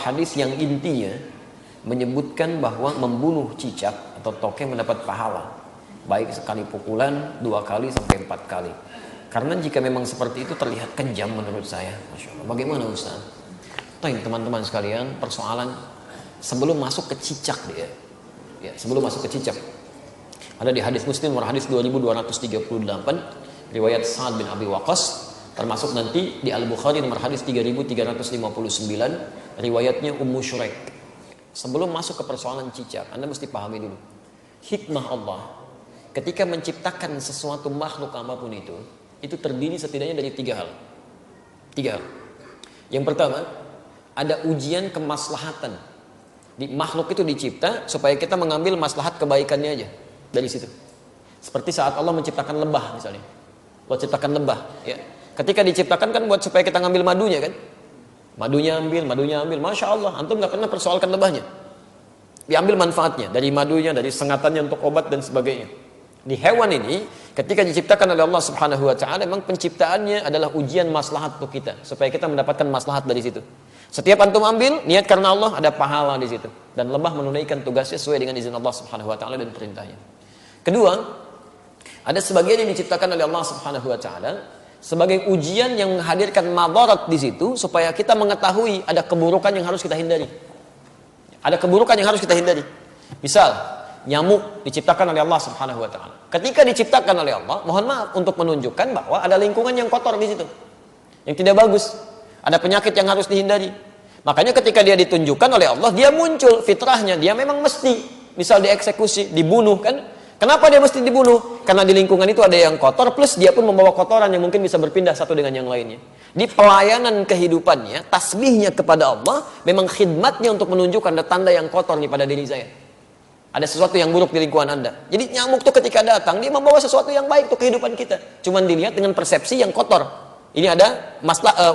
hadis yang intinya menyebutkan bahwa membunuh cicak atau tokek mendapat pahala, baik sekali pukulan, 2 kali sampai 4 kali. Karena jika memang seperti itu terlihat kejam menurut saya. Masya Allah. Bagaimana Ustaz? Teman-teman sekalian, persoalan sebelum masuk ke cicak dia. Ya, sebelum masuk ke cicak. Ada di hadis Muslim nomor hadis 2238 riwayat Sa'ad bin Abi Waqqas, termasuk nanti di Al-Bukhari nomor hadis 3359 riwayatnya Ummu Syuraik. Sebelum masuk ke persoalan cicak, Anda mesti pahami dulu hikmah Allah ketika menciptakan sesuatu makhluk apapun itu terdiri setidaknya dari 3 hal. 3 hal. Yang pertama, ada ujian kemaslahatan. Di makhluk itu dicipta supaya kita mengambil maslahat kebaikannya aja dari situ. Seperti saat Allah menciptakan lebah misalnya. Allah ciptakan lebah, ya. Ketika diciptakan kan buat supaya kita ngambil madunya kan. Madunya ambil. Masya Allah, antum nggak pernah persoalkan lebahnya. Diambil manfaatnya dari madunya, dari sengatannya untuk obat dan sebagainya. Di hewan ini, ketika diciptakan oleh Allah Subhanahu Wa Taala, memang penciptaannya adalah ujian maslahat untuk kita, supaya kita mendapatkan maslahat dari situ. Setiap antum ambil, niat karena Allah, ada pahala di situ. Dan lebah menunaikan tugasnya sesuai dengan izin Allah Subhanahu Wa Taala dan perintahnya. Kedua, ada sebagian yang diciptakan oleh Allah Subhanahu Wa Taala sebagai ujian yang menghadirkan madarat di situ, supaya kita mengetahui ada keburukan yang harus kita hindari. Ada keburukan yang harus kita hindari. Misal, nyamuk diciptakan oleh Allah Subhanahu Wa Taala. Ketika diciptakan oleh Allah, mohon maaf, untuk menunjukkan bahwa ada lingkungan yang kotor di situ, yang tidak bagus. Ada penyakit yang harus dihindari. Makanya ketika dia ditunjukkan oleh Allah, dia muncul fitrahnya, dia memang mesti, misal dieksekusi, dibunuh kan? Kenapa dia mesti dibunuh? Karena di lingkungan itu ada yang kotor, plus dia pun membawa kotoran yang mungkin bisa berpindah satu dengan yang lainnya. Di pelayanan kehidupannya, tasbihnya kepada Allah, memang khidmatnya untuk menunjukkan ada tanda yang kotor nih pada diri saya. Ada sesuatu yang buruk di lingkungan Anda. Jadi nyamuk tuh ketika datang, dia membawa sesuatu yang baik untuk kehidupan kita. Cuman dilihat dengan persepsi yang kotor. Ini ada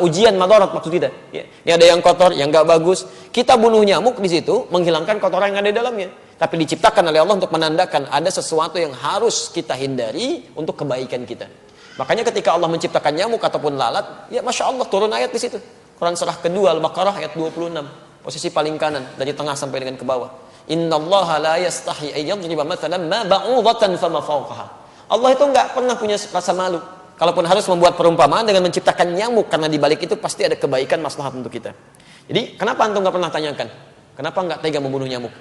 ujian madarat maksud kita. Ya. Ini ada yang kotor, yang gak bagus. Kita bunuh nyamuk di situ, menghilangkan kotoran yang ada di dalamnya. Tapi diciptakan oleh Allah untuk menandakan ada sesuatu yang harus kita hindari untuk kebaikan kita. Makanya ketika Allah menciptakan nyamuk ataupun lalat, ya Masya Allah turun ayat di situ. Quran surah kedua Al-Baqarah ayat 26. Posisi paling kanan, dari tengah sampai dengan ke bawah. Innallaha la yastahi ayyadriba mathalan ma ba'udatan fama fawqaha. Allah itu enggak pernah punya rasa malu. Kalaupun harus membuat perumpamaan dengan menciptakan nyamuk, karena di balik itu pasti ada kebaikan maslahat untuk kita. Jadi, kenapa antum enggak pernah tanyakan? Kenapa enggak tega membunuh nyamuk?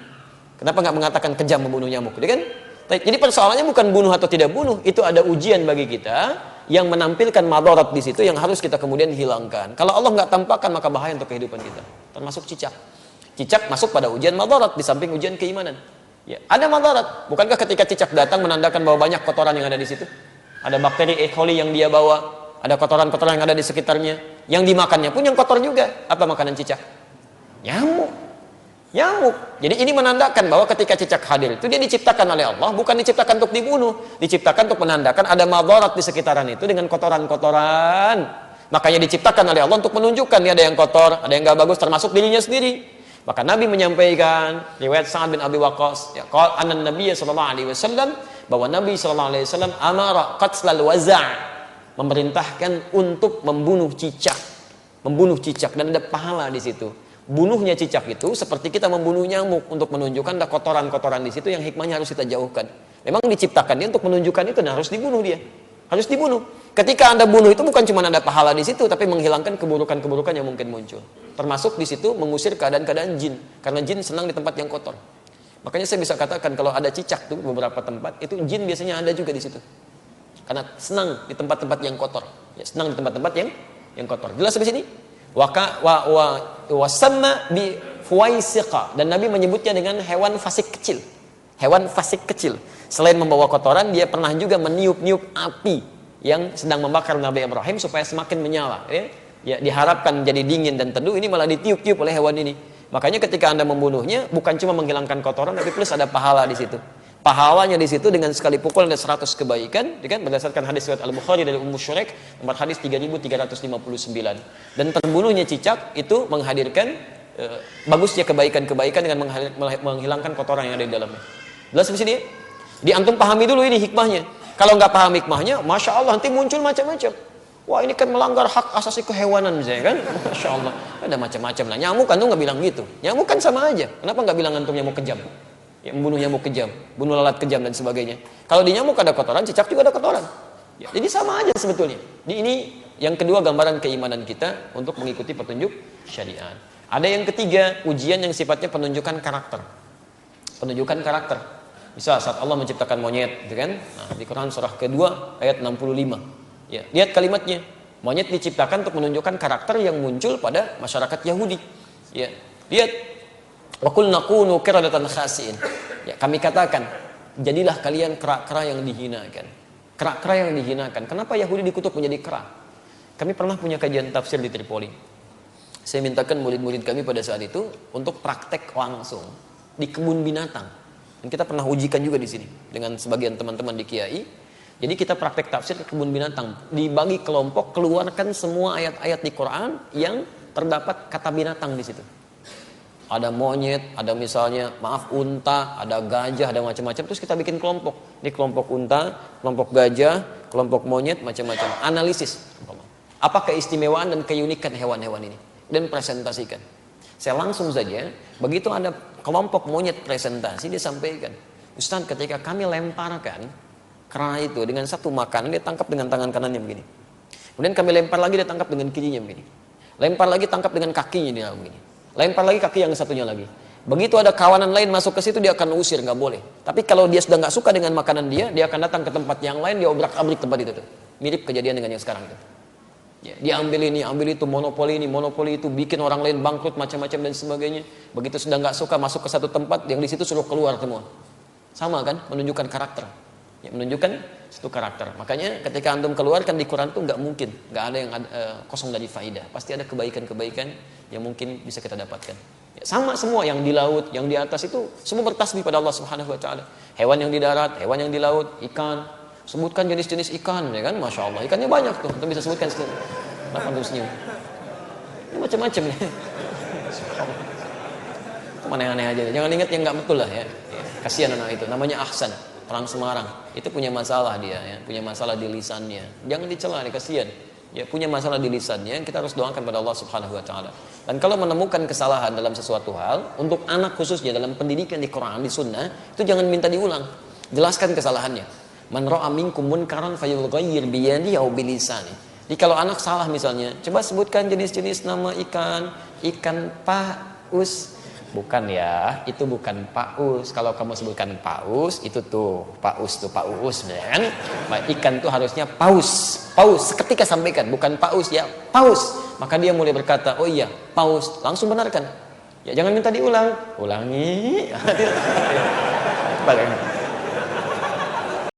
Kenapa enggak mengatakan kejam membunuh nyamuk? Kan? Jadi persoalannya bukan bunuh atau tidak bunuh, itu ada ujian bagi kita yang menampilkan madarat di situ yang harus kita kemudian hilangkan. Kalau Allah enggak tampakkan, maka bahaya untuk kehidupan kita. Termasuk cicak. Cicak masuk pada ujian madarat di samping ujian keimanan. Ya, ada madarat. Bukankah ketika cicak datang menandakan bahwa banyak kotoran yang ada di situ? Ada bakteri E. coli yang dia bawa, ada kotoran-kotoran yang ada di sekitarnya. Yang dimakannya pun yang kotor juga. Apa makanan cicak? Nyamuk. Jadi ini menandakan bahwa ketika cicak hadir itu dia diciptakan oleh Allah, bukan diciptakan untuk dibunuh, diciptakan untuk menandakan ada madarat di sekitaran itu dengan kotoran-kotoran. Makanya diciptakan oleh Allah untuk menunjukkan ini ada yang kotor, ada yang gak bagus, termasuk dirinya sendiri. Maka Nabi menyampaikan riwayat Sa'ad bin Abi Waqqas, ya, qala anna Nabiy sallallahu alaihi wasallam, bahwa Nabi sallallahu alaihi wasallam amara qatlal waza', memerintahkan untuk membunuh cicak dan ada pahala di situ. Bunuhnya cicak itu seperti kita membunuh nyamuk untuk menunjukkan ada kotoran-kotoran di situ yang hikmahnya harus kita jauhkan. Memang diciptakan dia untuk menunjukkan itu dan harus dibunuh dia. Harus dibunuh. Ketika Anda bunuh itu bukan cuma ada pahala di situ, tapi menghilangkan keburukan-keburukan yang mungkin muncul. Termasuk di situ mengusir keadaan-keadaan jin, karena jin senang di tempat yang kotor. Makanya saya bisa katakan kalau ada cicak tuh beberapa tempat, itu jin biasanya ada juga di situ. Karena senang di tempat-tempat yang kotor. Ya, senang di tempat-tempat yang kotor. Jelas sampai sini? Wasamma bi fuwaisiqa, dan Nabi menyebutnya dengan hewan fasik kecil. Hewan fasik kecil. Selain membawa kotoran, dia pernah juga meniup-niup api yang sedang membakar Nabi Ibrahim supaya semakin menyala. Ya, diharapkan jadi dingin dan teduh, ini malah ditiup-tiup oleh hewan ini. Makanya ketika Anda membunuhnya, bukan cuma menghilangkan kotoran, tapi plus ada pahala di situ. Pahalanya di situ dengan sekali pukul ada 100 kebaikan, kan? Berdasarkan hadis riwayat Al-Bukhari dari Ummu Syuraik nomor hadis 3359. Dan terbunuhnya cicak itu menghadirkan bagusnya kebaikan-kebaikan dengan menghilangkan kotoran yang ada di dalamnya. Jelas di sini? Di antum pahami dulu ini hikmahnya. Kalau nggak paham hikmahnya, Masya Allah nanti muncul macam-macam. Wah ini kan melanggar hak asasi kehewanan misalnya kan. Masya Allah. Ada macam-macam lah. Nyamuk kan tuh nggak bilang gitu. Nyamuk kan sama aja. Kenapa nggak bilang antum nyamuk kejam? Ya, membunuh nyamuk kejam, bunuh lalat kejam dan sebagainya. Kalau di nyamuk ada kotoran, cicak juga ada kotoran. Ya, jadi sama aja sebetulnya. Ini yang kedua gambaran keimanan kita untuk mengikuti petunjuk syariat. Ada yang ketiga, ujian yang sifatnya penunjukan karakter. Penunjukan karakter. Misal saat Allah menciptakan monyet, gitu kan? Nah, di Quran surah kedua ayat 65. Ya, lihat kalimatnya. Monyet diciptakan untuk menunjukkan karakter yang muncul pada masyarakat Yahudi. Ya, lihat. Wa qulna kunu qiradatan khasiin. Ya, kami katakan, jadilah kalian kera-kera yang dihinakan. Kera-kera yang dihinakan. Kenapa Yahudi dikutuk menjadi kera? Kami pernah punya kajian tafsir di Tripoli. Saya mintakan murid-murid kami pada saat itu untuk praktek langsung di kebun binatang. Dan kita pernah ujikan juga di sini dengan sebagian teman-teman di Kiai. Jadi kita praktek tafsir ke kebun binatang. Dibagi kelompok, keluarkan semua ayat-ayat di Quran yang terdapat kata binatang di situ. Ada monyet, ada misalnya unta, ada gajah, ada macam-macam. Terus kita bikin kelompok. Ini kelompok unta, kelompok gajah, kelompok monyet, macam-macam. Analisis. Apa keistimewaan dan keunikan hewan-hewan ini? Dan presentasikan. Saya langsung saja, begitu ada kelompok monyet presentasi, dia sampaikan. Ustaz, ketika kami lemparkan kera itu dengan satu makanan, dia tangkap dengan tangan kanannya begini. Kemudian kami lempar lagi, dia tangkap dengan kirinya begini. Lempar lagi, tangkap dengan kakinya dia begini. Lempar lagi kaki yang satunya lagi. Begitu ada kawanan lain masuk ke situ, dia akan usir, nggak boleh. Tapi kalau dia sudah nggak suka dengan makanan dia akan datang ke tempat yang lain, dia obrak-abrik tempat itu tuh. Mirip kejadian dengan yang sekarang itu. Ya, dia ambil ini, ambil itu, monopoli ini, monopoli itu, bikin orang lain bangkrut macam-macam dan sebagainya. Begitu sudah nggak suka masuk ke satu tempat, yang di situ suruh keluar semua. Sama kan, menunjukkan karakter. Ya, menunjukkan satu karakter. Makanya ketika antum keluarkan di Quran itu nggak mungkin, nggak ada yang kosong dari faidah. Pasti ada kebaikan-kebaikan yang mungkin bisa kita dapatkan. Ya, sama semua yang di laut, yang di atas itu semua bertasbih pada Allah Subhanahu Wa Taala. Hewan yang di darat, hewan yang di laut, ikan. Sebutkan jenis-jenis ikan, ya kan? Masya Allah, ikannya banyak tuh. Antum bisa sebutkan sekali. Kenapa antum senyum? Ya, macam-macam ya. Mana yang aneh aja. Jangan ingat yang nggak betul lah ya. Kasihan anak itu. Namanya Ahsan. Orang Semarang itu punya masalah dia ya, punya masalah di lisannya. Jangan dicela, kasihan. Ya, punya masalah di lisannya, kita harus doakan pada Allah Subhanahu Wa Taala. Dan kalau menemukan kesalahan dalam sesuatu hal, untuk anak khususnya dalam pendidikan di Quran, di Sunnah, itu jangan minta diulang. Jelaskan kesalahannya. Man ra'a minkum munkaran falyughayyir bi yadihi aw bi lisani. Jadi kalau anak salah misalnya, coba sebutkan jenis-jenis nama ikan, ikan paus. Bukan ya, itu bukan paus. Kalau kamu sebutkan paus, itu tuh paus tuh paus, kan? Ikan tuh harusnya paus. Paus, seketika sampaikan, bukan paus ya, paus. Maka dia mulai berkata, oh iya, paus. Langsung benarkan. Ya jangan minta diulang. Ulangi. Bagaimana?